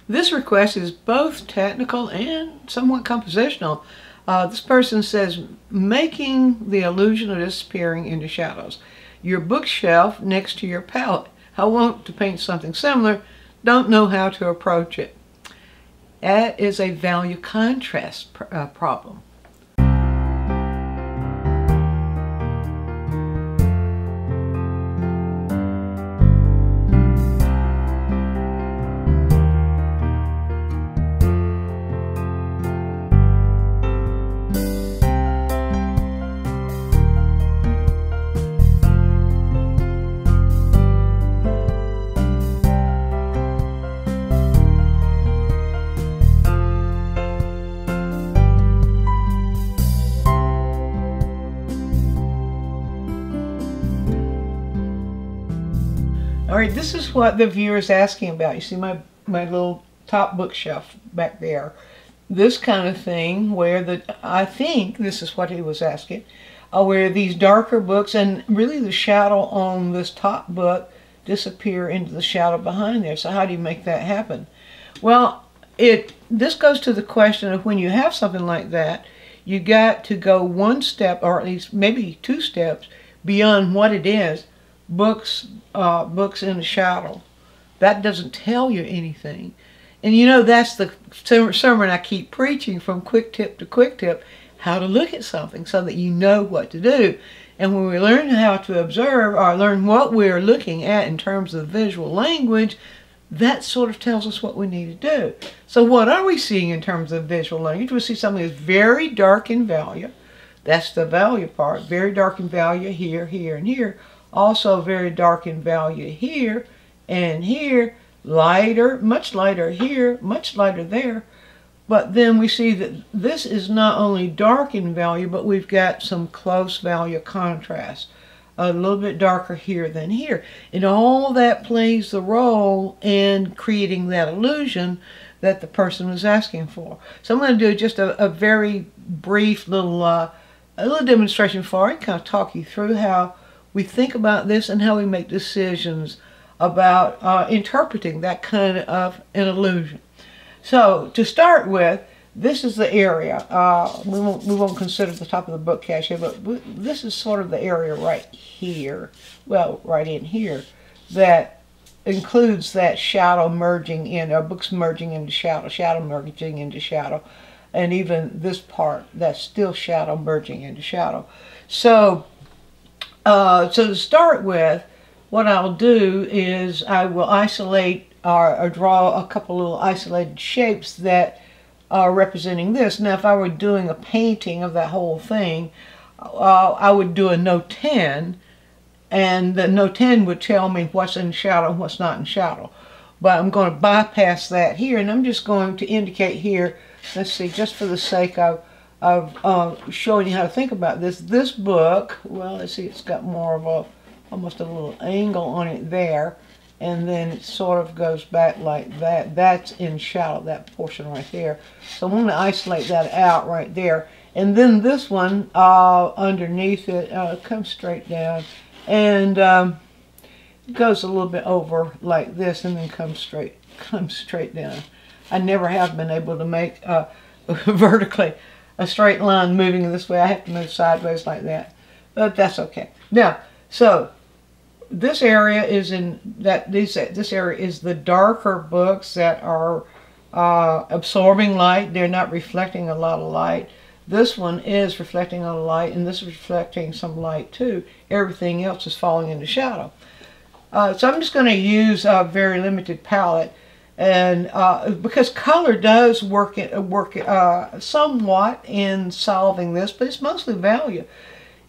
This request is both technical and somewhat compositional. This person says, making the illusion of disappearing into shadows. Your bookshelf next to your palette. I want to paint something similar, don't know how to approach it. That is a value contrast problem. All right, this is what the viewer is asking about. You see my little top bookshelf back there. This kind of thing where I think this is what he was asking, where these darker books and really the shadow on this top book disappear into the shadow behind there. So how do you make that happen? Well, this goes to the question of when you have something like that, you got to go one step, or at least maybe two steps, beyond what it is. Books in the shadow. That doesn't tell you anything. And you know, that's the sermon I keep preaching, from quick tip to quick tip, how to look at something so that you know what to do. And when we learn how to observe, or learn what we're looking at in terms of visual language, that sort of tells us what we need to do. So what are we seeing in terms of visual language? We see something that's very dark in value. That's the value part. Very dark in value here, here, and here. Also very dark in value here and here, lighter, much lighter here, much lighter there. But then we see that this is not only dark in value, but we've got some close value contrast. A little bit darker here than here. And all that plays the role in creating that illusion that the person was asking for. So I'm going to do just a very brief little demonstration for it, kind of talk you through how we think about this and how we make decisions about interpreting that kind of an illusion. So to start with, this is the area. We won't consider the top of the book cache here, but this is sort of the area right here, well, right in here, that includes that shadow merging in, or books merging into shadow, shadow merging into shadow, and even this part, that's still shadow merging into shadow. So to start with, what I'll do is I will isolate or draw a couple little isolated shapes that are representing this. Now, if I were doing a painting of that whole thing, I would do a note 10, and the note 10 would tell me what's in shadow and what's not in shadow. But I'm going to bypass that here, and I'm just going to indicate here, let's see, just for the sake of showing you how to think about this. This book, well, let's see, it's got more of almost a little angle on it there, and then it sort of goes back like that. That's in shadow, that portion right there. So I'm going to isolate that out right there. And then this one underneath it comes straight down, and goes a little bit over like this, and then comes straight down. I never have been able to make vertically a straight line moving this way. I have to move sideways like that, but that's okay. Now, so this area is this area is the darker books that are absorbing light. They're not reflecting a lot of light. This one is reflecting a lot of light, and this is reflecting some light too. Everything else is falling into shadow. So I'm just going to use a very limited palette. And because color does work somewhat in solving this, but it's mostly value.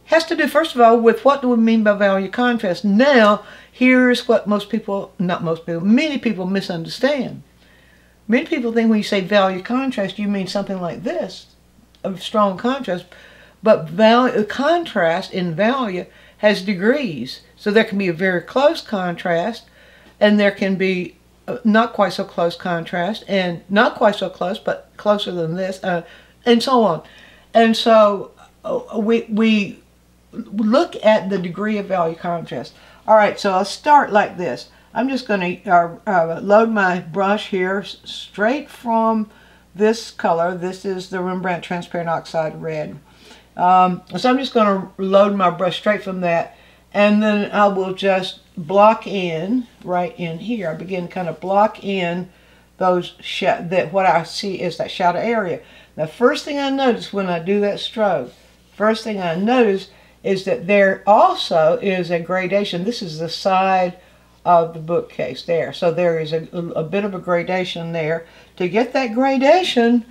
Has to do, first of all, with what do we mean by value contrast. Now, here's what many people misunderstand. Many people think when you say value contrast, you mean something like this, a strong contrast. But contrast in value has degrees. So there can be a very close contrast, and there can be not quite so close contrast, and not quite so close, but closer than this, and so on. And so we look at the degree of value contrast. All right, so I'll start like this. I'm just going to load my brush here straight from this color. This is the Rembrandt Transparent Oxide Red. So I'm just going to load my brush straight from that, and then I will just block in right in here. I begin to kind of block in those what I see is that shadow area. The first thing I notice when I do that stroke, first thing I notice is that there also is a gradation. This is the side of the bookcase there. So there is a bit of a gradation there. To get that gradation,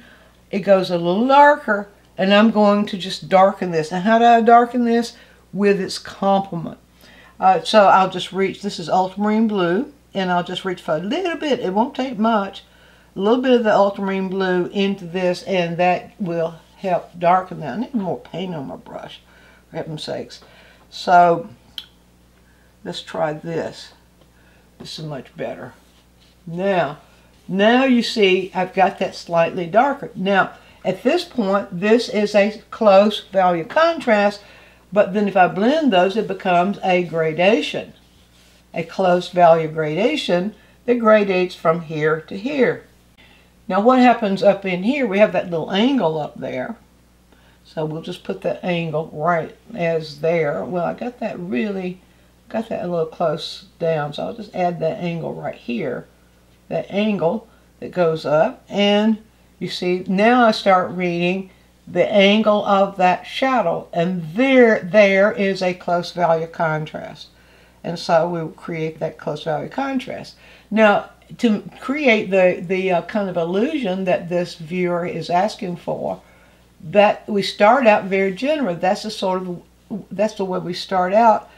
it goes a little darker, and I'm going to just darken this. And how do I darken this? With its complement. So I'll just reach, this is ultramarine blue, and I'll just reach for a little bit, it won't take much, a little bit of the ultramarine blue into this, and that will help darken that. I need more paint on my brush, for heaven's sakes. So let's try this. This is much better. Now you see I've got that slightly darker. Now at this point, this is a close value contrast, but then if I blend those, it becomes a gradation. A close value gradation that gradates from here to here. Now what happens up in here, we have that little angle up there. So we'll just put that angle right as there. Well, I got that a little close down, so I'll just add that angle right here. That angle that goes up, and you see now I start reading the angle of that shadow, and there is a close value contrast. And so we will create that close value contrast. Now, to create the kind of illusion that this viewer is asking for, that we start out very general. That's the way we start out,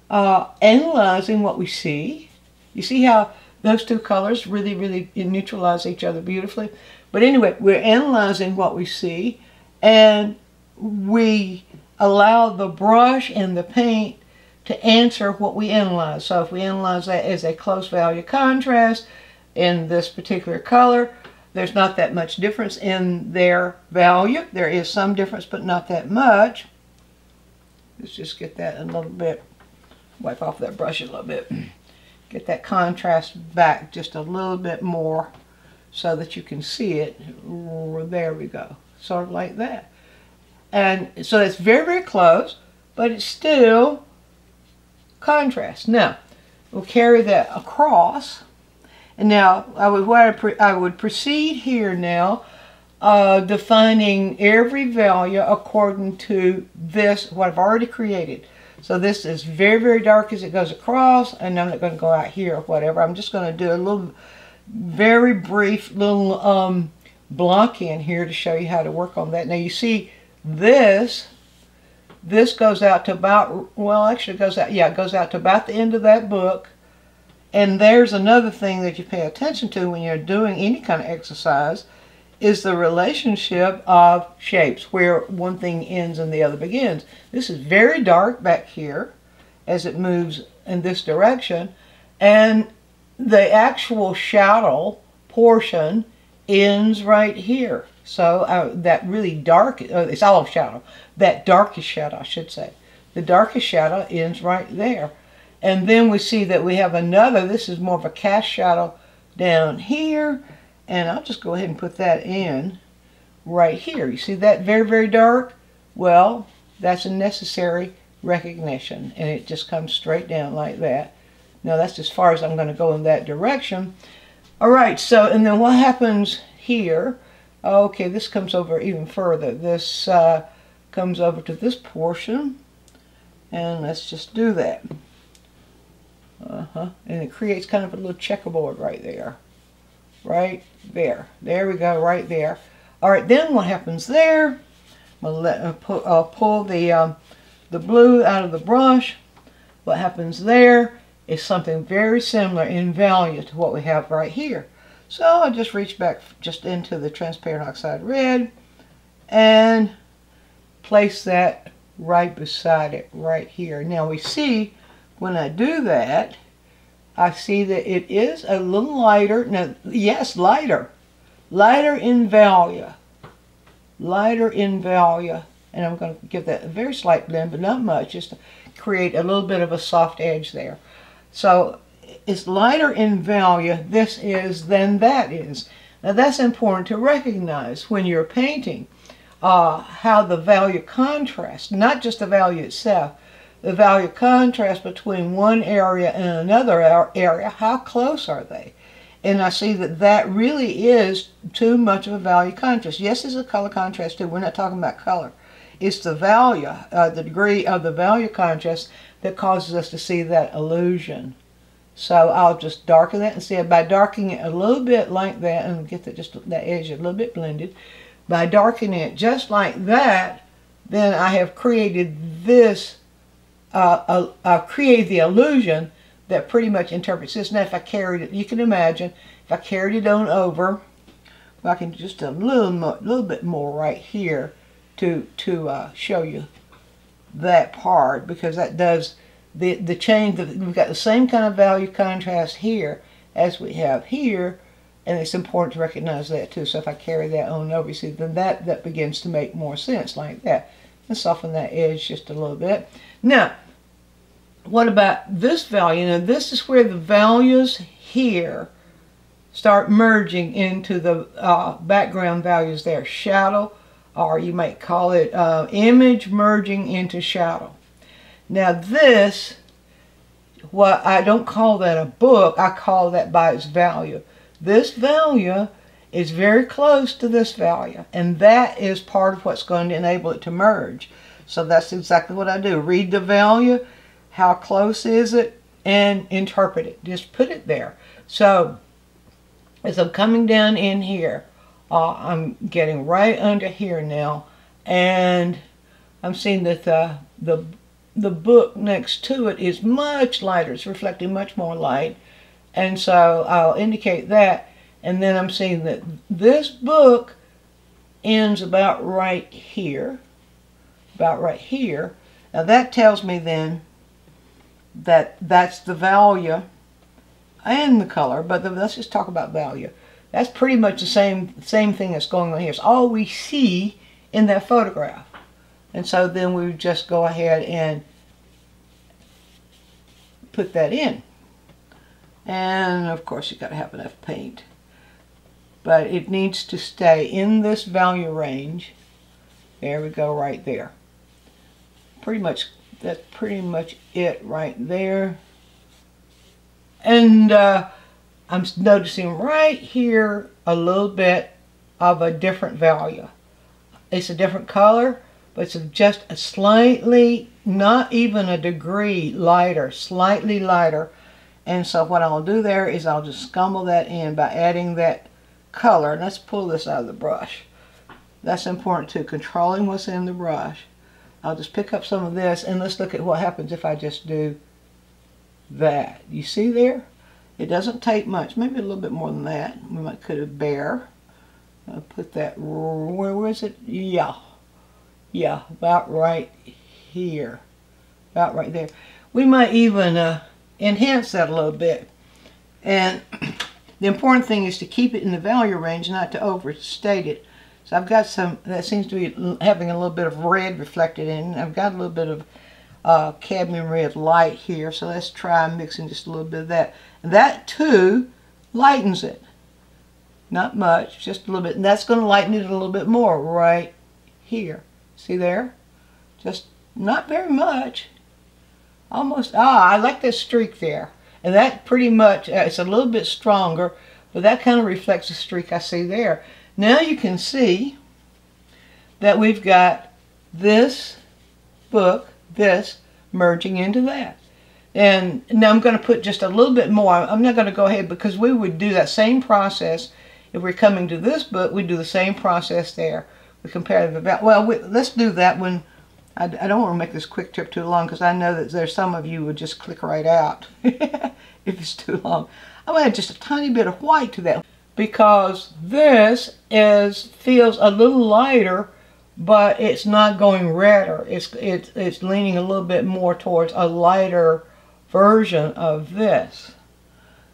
analyzing what we see. You see how those two colors really neutralize each other beautifully. But anyway, we're analyzing what we see, and we allow the brush and the paint to answer what we analyze. So if we analyze that as a close value contrast in this particular color, there's not that much difference in their value. There is some difference, but not that much. Let's just get that a little bit, wipe off that brush a little bit. Get that contrast back just a little bit more so that you can see it. There we go, sort of like that. And so it's very close, but it's still contrast. Now we'll carry that across, and now I would proceed here now, defining every value according to this, what I've already created. So this is very dark as it goes across, and I'm not going to go out here or whatever. I'm just going to do a little very brief little block in here to show you how to work on that. Now you see this goes out to about, well, actually it goes out, yeah, it goes out to about the end of that book. And there's another thing that you pay attention to when you're doing any kind of exercise, is the relationship of shapes, where one thing ends and the other begins. This is very dark back here as it moves in this direction, and the actual shadow portion ends right here. So that really dark, it's olive shadow, that darkest shadow, I should say. The darkest shadow ends right there. And then we see that we have another, this is more of a cast shadow down here, and I'll just go ahead and put that in right here. You see that very dark? Well, that's a necessary recognition, and it just comes straight down like that. Now that's as far as I'm going to go in that direction. All right, so, and then what happens here? Okay, this comes over even further. This comes over to this portion, and let's just do that. And it creates kind of a little checkerboard right there. Right there. There we go, right there. All right, then what happens there? I'll pull the blue out of the brush. What happens there is something very similar in value to what we have right here. So I'll just reach back just into the transparent oxide red and place that right beside it right here. Now we see when I do that, I see that it is a little lighter. Now, yes, lighter in value. Lighter in value. And I'm going to give that a very slight blend, but not much, just to create a little bit of a soft edge there. So is lighter in value this is than that is. Now that's important to recognize when you're painting, how the value contrast, not just the value itself, the value contrast between one area and another area, how close are they? And I see that that really is too much of a value contrast. Yes, there's a color contrast too. We're not talking about color. It's the value, the degree of the value contrast that causes us to see that illusion. So I'll just darken that and see it by darkening it a little bit like that and get that just that edge a little bit blended. By darkening it just like that, then I have created this, created the illusion that pretty much interprets this. Now if I carried it, you can imagine, if I carried it on over, well, I can just a little bit more right here to show you that part, because that does the change. We've got the same kind of value contrast here as we have here, and it's important to recognize that too. So if I carry that on over, you see, then that begins to make more sense like that. And soften that edge just a little bit. Now, what about this value? Now this is where the values here start merging into the background values there. Shadow, or you might call it image merging into shadow. Now this, what I don't call that a book, I call that by its value. This value is very close to this value, and that is part of what's going to enable it to merge. So that's exactly what I do. Read the value, how close is it, and interpret it. Just put it there. So as I'm coming down in here, I'm getting right under here now, and I'm seeing that the book next to it is much lighter. It's reflecting much more light, and so I'll indicate that. And then I'm seeing that this book ends about right here, Now that tells me then that that's the value and the color, but let's just talk about value. That's pretty much the same thing that's going on here. It's all we see in that photograph. And so then we just go ahead and put that in. And of course you got to have enough paint. But it needs to stay in this value range. There we go, right there. That's pretty much it right there. And I'm noticing right here a little bit of a different value. It's a different color, but it's just a slightly, not even a degree lighter, slightly lighter. And so what I'll do there is I'll just scumble that in by adding that color. Let's pull this out of the brush. That's important too, controlling what's in the brush. I'll just pick up some of this, and let's look at what happens if I just do that. You see there? It doesn't take much, maybe a little bit more than that. We might could have bare. I'll put that, where is it? Yeah, about right here, about right there. We might even enhance that a little bit. And the important thing is to keep it in the value range, not to overstate it. So I've got some, that seems to be having a little bit of red reflected in. I've got a little bit of cadmium red light here, so let's try mixing just a little bit of that. And that too lightens it. Not much, just a little bit. And that's going to lighten it a little bit more right here. See there? Just not very much. Almost, I like this streak there. And that pretty much, it's a little bit stronger, but that kind of reflects the streak I see there. Now you can see that we've got this book, this, merging into that. And now I'm going to put just a little bit more. I'm not going to go ahead, because we would do that same process. If we're coming to this book, we do the same process there. We compare the value. Well, let's do that when, I don't want to make this quick trip too long, because I know that there's some of you who would just click right out if it's too long. I'm going to add just a tiny bit of white to that, because this feels a little lighter, but it's not going redder. It's leaning a little bit more towards a lighter version of this.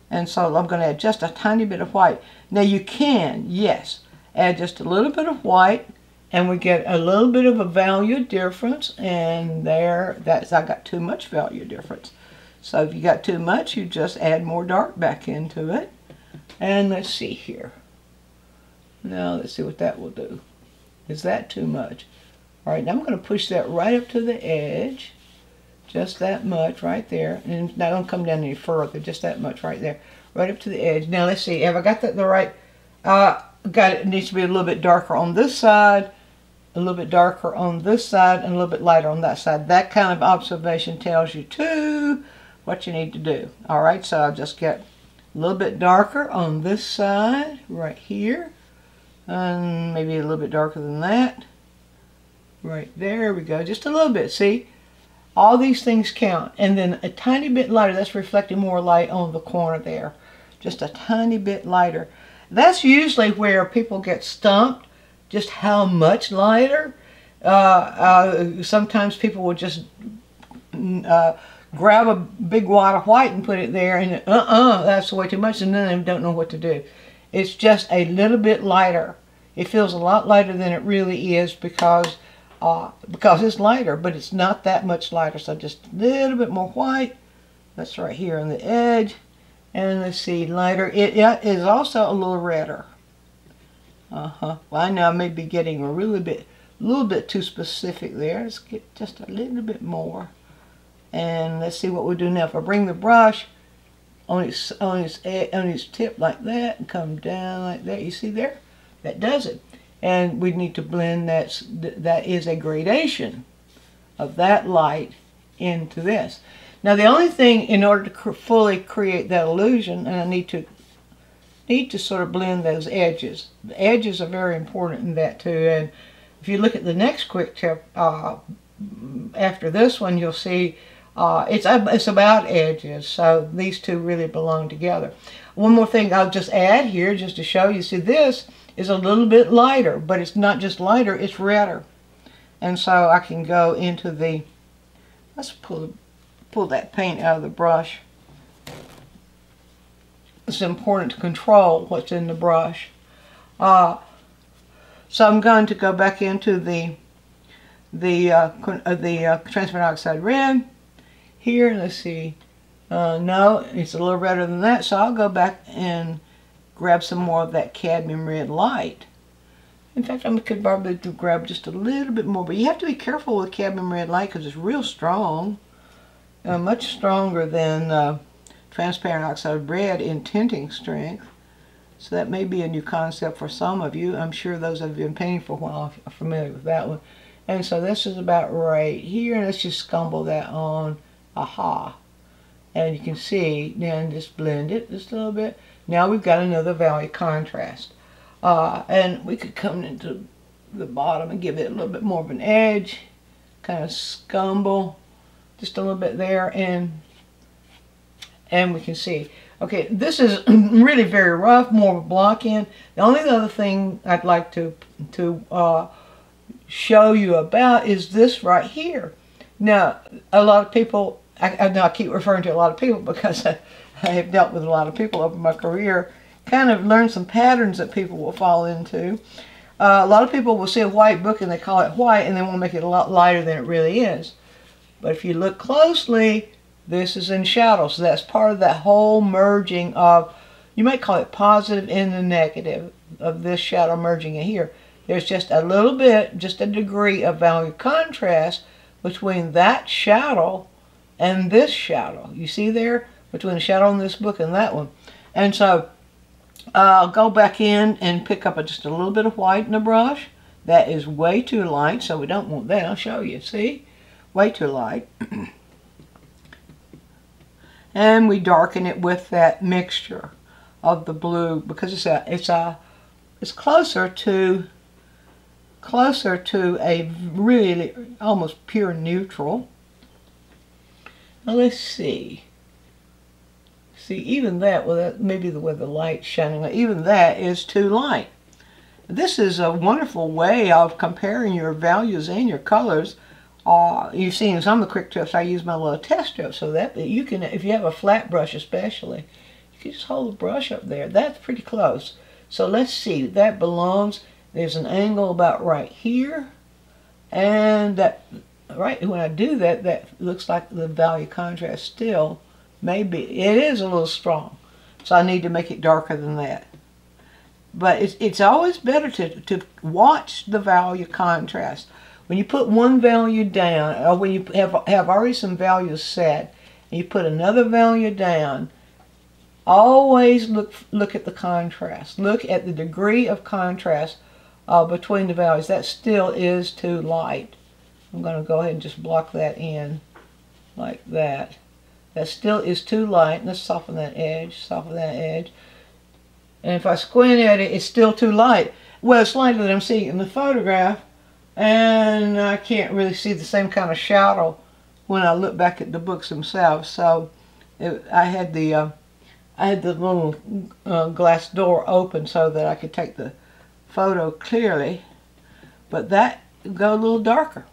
And so I'm going to add just a tiny bit of white. Now you can, yes, add just a little bit of white, and we get a little bit of a value difference. And there, I got too much value difference. So if you got too much, you just add more dark back into it. And let's see here. Now let's see what that will do. Is that too much? All right, now I'm going to push that right up to the edge. Just that much right there. And now don't come down any further. Just that much right there. Right up to the edge. Now let's see. Have I got that the right... it needs to be a little bit darker on this side, a little bit darker on this side, and a little bit lighter on that side. That kind of observation tells you too what you need to do. All right, so I'll just get a little bit darker on this side right here, and maybe a little bit darker than that right there. We go, just a little bit. See, all these things count. And then a tiny bit lighter, that's reflecting more light on the corner there, just a tiny bit lighter. That's usually where people get stumped, just how much lighter. Sometimes people will just grab a big wad of white and put it there, and that's way too much, and then they don't know what to do. It's just a little bit lighter. It feels a lot lighter than it really is because it's lighter, but it's not that much lighter. So just a little bit more white. That's right here on the edge. And let's see, lighter. It is also a little redder. Well, I know I may be getting a little bit too specific there. Let's get just a little bit more. And let's see what we'll do now. If I bring the brush on its tip like that and come down like that, you see there? That does it. And we need to blend that is a gradation of that light into this. Now the only thing, in order to fully create that illusion, and I need to sort of blend those edges. The edges are very important in that too. And if you look at the next quick tip after this one, you'll see it's about edges. So these two really belong together. One more thing I'll just add here, just to show you. See, this is a little bit lighter, but it's not just lighter; it's redder. And so I can go into the. Let's pull that paint out of the brush. It's important to control what's in the brush. So I'm going to go back into the transparent oxide red here. Let's see. No, it's a little redder than that, so I'll go back and grab some more of that cadmium red light. In fact, I could probably grab just a little bit more, but you have to be careful with cadmium red light because it's real strong. Much stronger than transparent oxide red in tinting strength. So that may be a new concept for some of you. I'm sure those of you who have been painting for a while are familiar with that one. And so this is about right here. And let's just scumble that on. Aha. And you can see, then just blend it just a little bit. Now we've got another value contrast. And we could come into the bottom and give it a little bit more of an edge. Kind of scumble just a little bit there, and we can see. Okay, this is really very rough, more of a block in. The only other thing I'd like to show you about is this right here. Now, a lot of people, I keep referring to a lot of people because I have dealt with a lot of people over my career, kind of learned some patterns that people will fall into. A lot of people will see a white book and they call it white and they want to make it a lot lighter than it really is. But if you look closely, this is in shadow. So that's part of that whole merging of, you might call it positive and the negative of this shadow merging in here. There's just a little bit, just a degree of value contrast between that shadow and this shadow. You see there? Between the shadow in this book and that one. And so I'll go back in and pick up just a little bit of white in the brush. That is way too light, so we don't want that. I'll show you. See? Way too light. And we darken it with that mixture of the blue because it's closer to a really almost pure neutral. Now let's see. See, even that, well, that maybe the way the light's shining, even that is too light. This is a wonderful way of comparing your values and your colors. You've seen some of the quick tips, I use my little test strip so that you can, if you have a flat brush especially, you can just hold the brush up there. That's pretty close. So let's see, that belongs, there's an angle about right here, and that, right when I do that, that looks like the value contrast still Maybe it is a little strong, so I need to make it darker than that. But it's always better to watch the value contrast. When you put one value down, or when you have already some values set, and you put another value down, always look at the contrast. Look at the degree of contrast between the values. That still is too light. I'm going to go ahead and just block that in like that. That still is too light. Let's soften that edge, soften that edge. And if I squint at it, it's still too light. Well, it's lighter than I'm seeing in the photograph, and I can't really see the same kind of shadow when I look back at the books themselves. So I had the little glass door open so that I could take the photo clearly, but that go a little darker.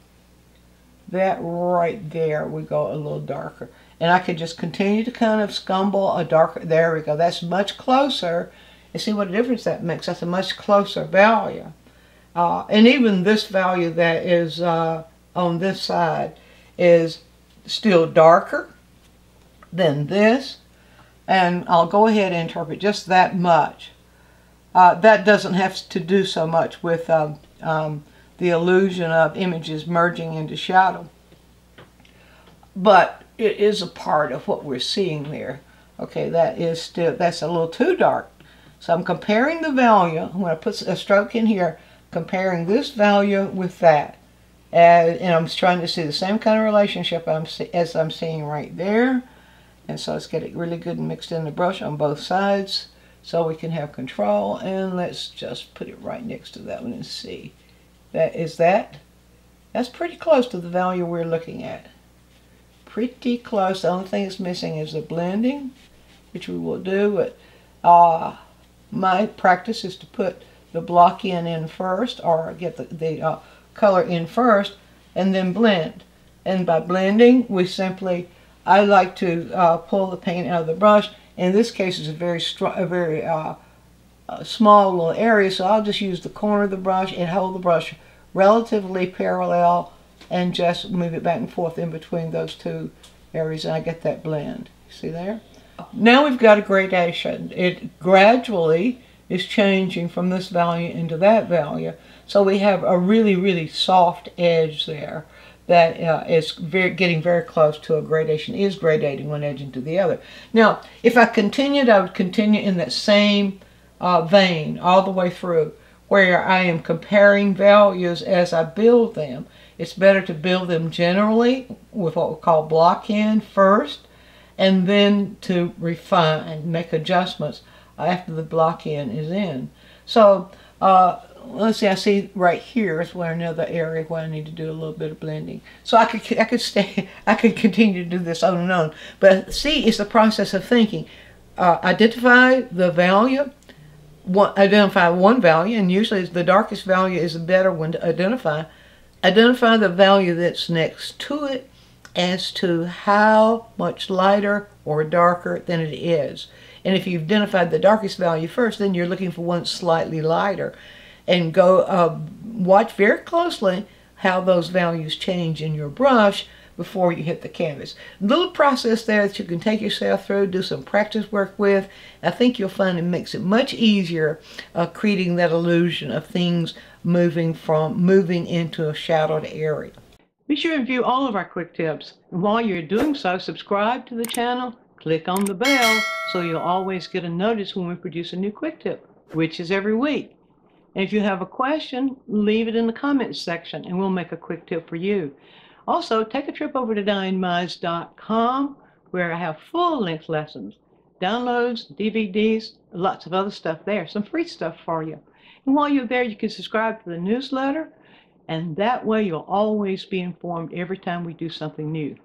That right there would go a little darker. And I could just continue to kind of scumble a darker, there we go. That's much closer. You see what a difference that makes. That's a much closer value. And even this value that is on this side is still darker than this. And I'll go ahead and interpret just that much. That doesn't have to do so much with the illusion of images merging into shadow. But it is a part of what we're seeing there. Okay, that's a little too dark. So I'm comparing the value. When I put a stroke in here, comparing this value with that. And I'm trying to see the same kind of relationship as I'm seeing right there. And so let's get it really good and mixed in the brush on both sides so we can have control. And let's just put it right next to that one and see. That's pretty close to the value we're looking at. Pretty close. The only thing that's missing is the blending, which we will do. But my practice is to put the block in first, or get the color in first, and then blend. And by blending, I like to pull the paint out of the brush. In this case, it's a very small little area, so I'll just use the corner of the brush and hold the brush relatively parallel and just move it back and forth in between those two areas, and I get that blend. See there? Now we've got a gradation. It gradually is changing from this value into that value, so we have a really, really soft edge there that is getting very close to a gradation. Is gradating one edge into the other. Now, if I continued, I would continue in that same vein all the way through, where I am comparing values as I build them. It's better to build them generally with what we call block in first, and then to refine, make adjustments after the block in is in. So let's see, I see right here is where another area where I need to do a little bit of blending. So I could continue to do this on and on. But see, it's the process of thinking. Identify the value. Identify one value, and usually the darkest value is a better one to identify. Identify the value that's next to it as to how much lighter or darker than it is. And if you've identified the darkest value first, then you're looking for one slightly lighter. And go watch very closely how those values change in your brush before you hit the canvas. Little process there that you can take yourself through, do some practice work with. I think you'll find it makes it much easier creating that illusion of things moving into a shadowed area. Be sure to view all of our quick tips. And while you're doing so, subscribe to the channel, click on the bell so you'll always get a notice when we produce a new quick tip, which is every week. And if you have a question, leave it in the comments section and we'll make a quick tip for you. Also, take a trip over to DianeMize.com where I have full-length lessons, downloads, DVDs, lots of other stuff there, some free stuff for you. And while you're there, you can subscribe to the newsletter, and that way you'll always be informed every time we do something new.